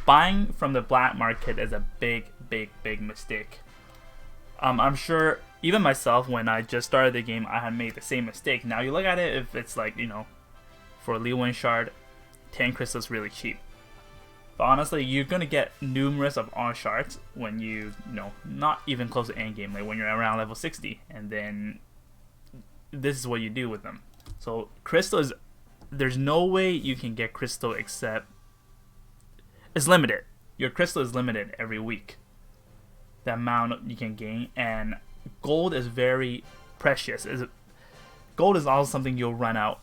buying from the black market is a big mistake. I'm sure even myself, when I just started the game, I had made the same mistake. Now you look at it, if it's like, for a Leewin shard, 10 crystals really cheap. But honestly, you're gonna get numerous of all shards when not even close to endgame, like when you're around level 60, and then this is what you do with them. So crystal is, there's no way you can get crystal except it's limited. Your crystal is limited every week, the amount you can gain, and gold is very precious. Gold is also something you'll run out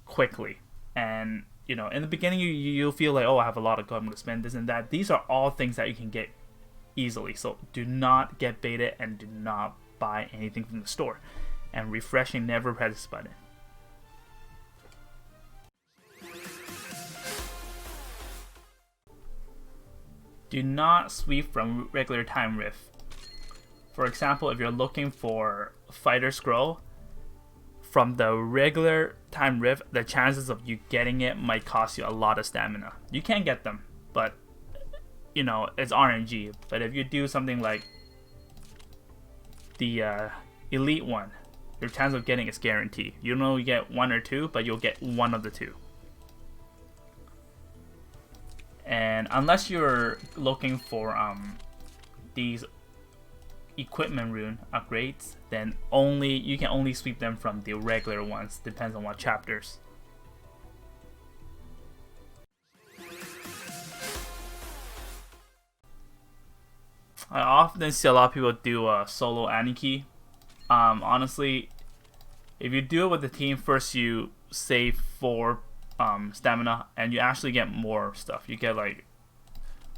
quickly, and in the beginning you'll feel like, oh, I have a lot of gold, I'm going to spend this and that. These are all things that you can get easily, so do not get baited and do not buy anything from the store. And refreshing, never press this button. Do not sweep from regular time rift. For example, if you're looking for fighter scroll from the regular time rift, the chances of you getting it might cost you a lot of stamina. You can get them, but it's RNG. But if you do something like the elite one, your chance of getting is guaranteed. You get 1 or 2, but you'll get one of the 2. And unless you're looking for these equipment rune upgrades, then you can only sweep them from the regular ones. Depends on what chapters. I often see a lot of people do solo Aniki. Honestly, if you do it with the team, first you save 4 stamina, and you actually get more stuff. You get like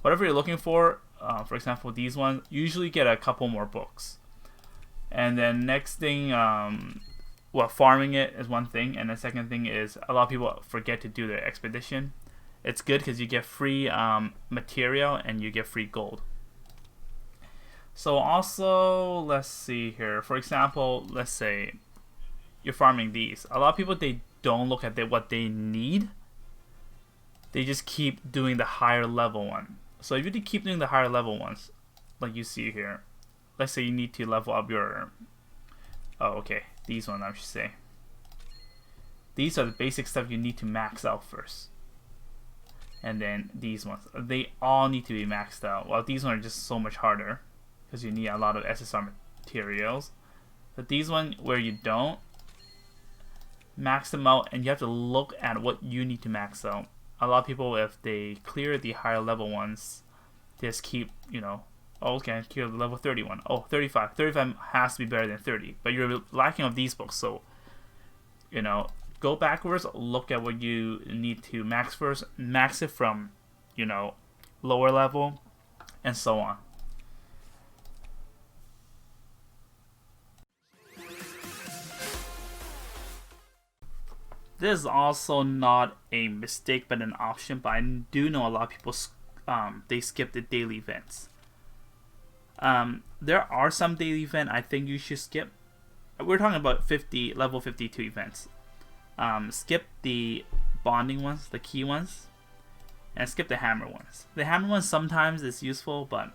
whatever you're looking for. For example, these ones usually get a couple more books. And then next thing, farming it is one thing, and the second thing is a lot of people forget to do their expedition. It's good because you get free material and you get free gold. So also, let's see here. For example, let's say you're farming these. A lot of people, they don't look at what they need. They just keep doing the higher level one. So if you keep doing the higher level ones, like you see here, let's say you need to level up your, these ones I should say. These are the basic stuff you need to max out first. And then these ones, they all need to be maxed out. Well, these ones are just so much harder because you need a lot of SSR materials. But these ones where you don't, max them out, and you have to look at what you need to max out. A lot of people, if they clear the higher level ones, just keep, clear the level 31. Oh, 35. 35 has to be better than 30. But you're lacking of these books, so, go backwards, look at what you need to max first, max it from, lower level, and so on. This is also not a mistake but an option, but I do know a lot of people they skip the daily events. There are some daily events I think you should skip. We're talking about level 52 events. Skip the bonding ones, the key ones, and skip the hammer ones. The hammer ones sometimes is useful, but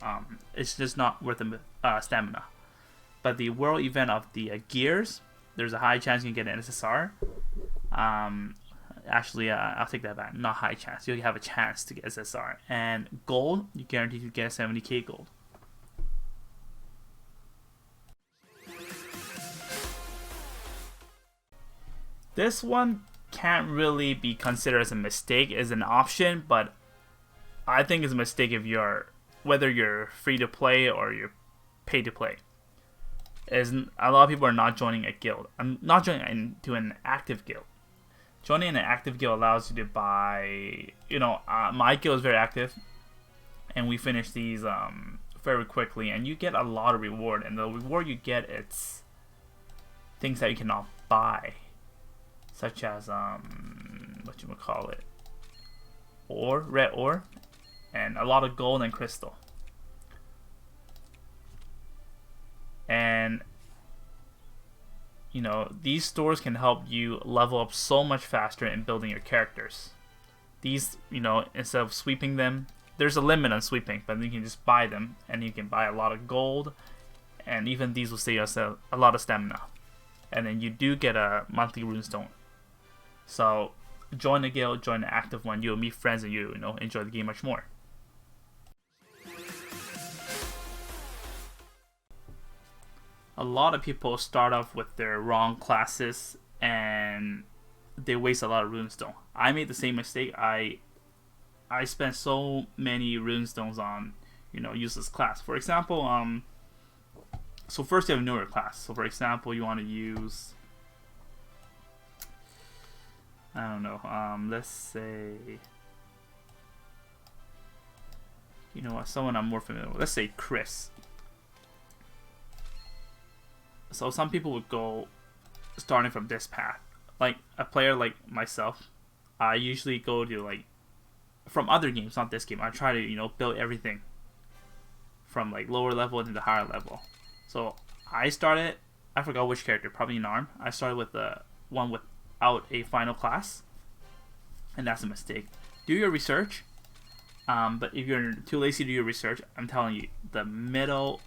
it's just not worth the stamina. But the world event of the gears, there's a high chance you can get an SSR. Actually, I'll take that back. Not high chance. You have a chance to get SSR. And gold, you guarantee to get 70k gold. This one can't really be considered as a mistake. It's an option, but I think it's a mistake if whether you're free to play or you're pay to play. A lot of people are not joining a guild. I'm not joining into an active guild. Joining an active guild allows you to buy, my guild is very active, and we finish these very quickly, and you get a lot of reward, and the reward you get, it's things that you cannot buy, such as red ore, and a lot of gold and crystal. And these stores can help you level up so much faster in building your characters. These, instead of sweeping them, there's a limit on sweeping, but you can just buy them, and you can buy a lot of gold, and even these will save us a lot of stamina. And then you do get a monthly runestone. So join the guild, join the active one. You'll meet friends, and you know, enjoy the game much more. A lot of people start off with their wrong classes and they waste a lot of runestone. I made the same mistake. I spent so many runestones on, you know, useless class. For example, so first you have a newer class. So for example, you want to use, I don't know, let's say, you know what, someone I'm more familiar with. Let's say Chris. So some people would go starting from this path. Like a player like myself, I usually go to like from other games, not this game. I try to, you know, build everything from like lower level into the higher level. So I started, I forgot which character, probably an arm. I started with the one without a final class, and that's a mistake. Do your research, but if you're too lazy to do your research, I'm telling you, the middle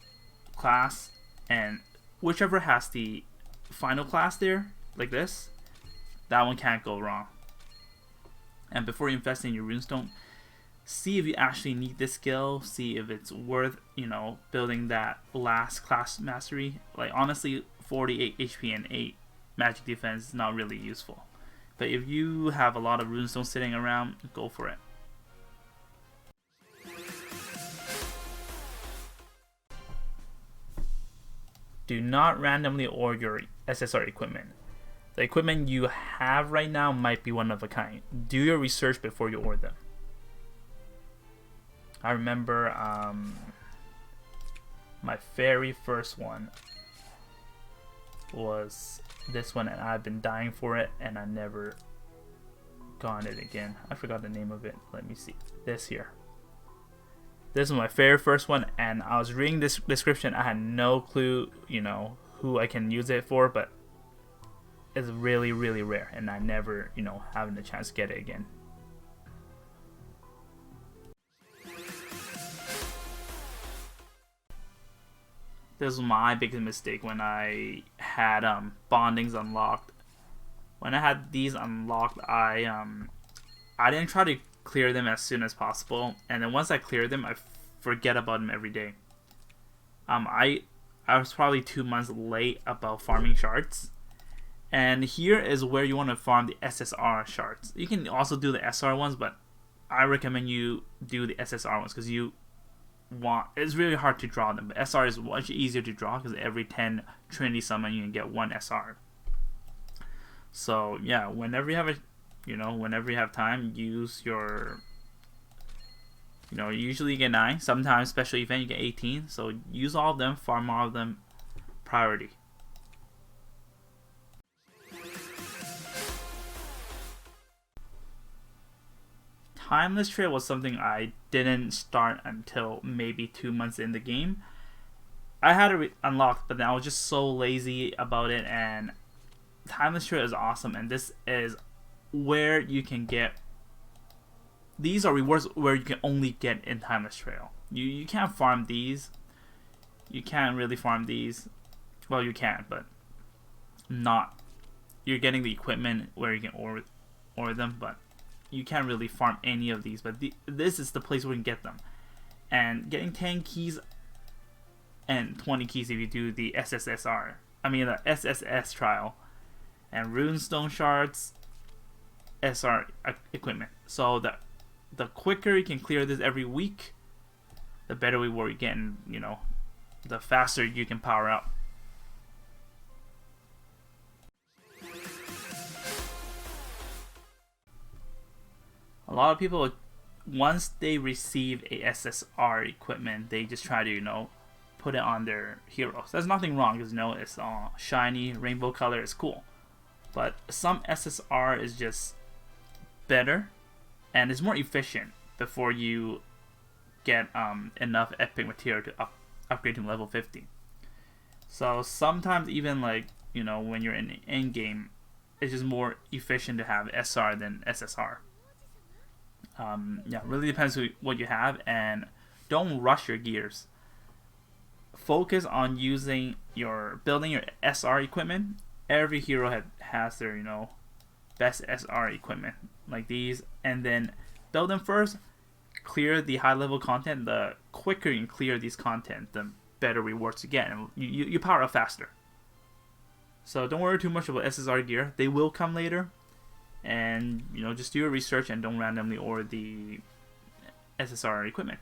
class and whichever has the final class there, like this, that one can't go wrong. And before you invest in your runestone, see if you actually need this skill, see if it's worth, you know, building that last class mastery. Like honestly, 48 HP and 8 magic defense is not really useful. But if you have a lot of runestones sitting around, go for it. Do not randomly order your SSR equipment. The equipment you have right now might be one of a kind. Do your research before you order them. I remember my very first one was this one, and I've been dying for it, and I never got it again. I forgot the name of it. Let me see. This here. This was my very first one, and I was reading this description. I had no clue, you know, who I can use it for, but it's really, really rare, and I never, you know, having the chance to get it again. This was my biggest mistake when I had bondings unlocked. When I had these unlocked, I didn't try to clear them as soon as possible, and then once I cleared them, I forget about them every day. I was probably 2 months late about farming shards, and here is where you want to farm the SSR shards. You can also do the SR ones, but I recommend you do the SSR ones because it's really hard to draw them, but SR is much easier to draw because every 10 Trinity summon you can get 1 SR. So yeah, whenever you have time, use your, you know, usually you get 9, sometimes special event you get 18, so use all of them, farm all of them, priority. Timeless Trail was something I didn't start until maybe 2 months in the game. I had it unlocked, but then I was just so lazy about it, and Timeless Trail is awesome, and this is where you can get, these are rewards where you can only get in Timeless Trail. You can't farm these. You can't really farm these. Well, you can, but not. You're getting the equipment where you can order them, but you can't really farm any of these. But this is the place where you can get them. And getting 10 keys and 20 keys if you do the the SSS trial, and runestone shards, SR equipment. So the quicker you can clear this every week, the better reward you get, and you know, the faster you can power up. A lot of people, once they receive a SSR equipment, they just try to, you know, put it on their heroes. There's nothing wrong because, you know, it's all shiny, rainbow color, it's cool. But some SSR is just better and it's more efficient before you get enough epic material to upgrade to level 50. So sometimes even, like, you know, when you're in the end game, it's just more efficient to have SR than SSR. Yeah, really depends what you have, and don't rush your gears. Focus on building your SR equipment. Every hero has their best SR equipment like these, and then build them first. Clear the high level content. The quicker you can clear these content, the better rewards you get, and you power up faster. So don't worry too much about SSR gear. They will come later, and just do your research and don't randomly order the SSR equipment.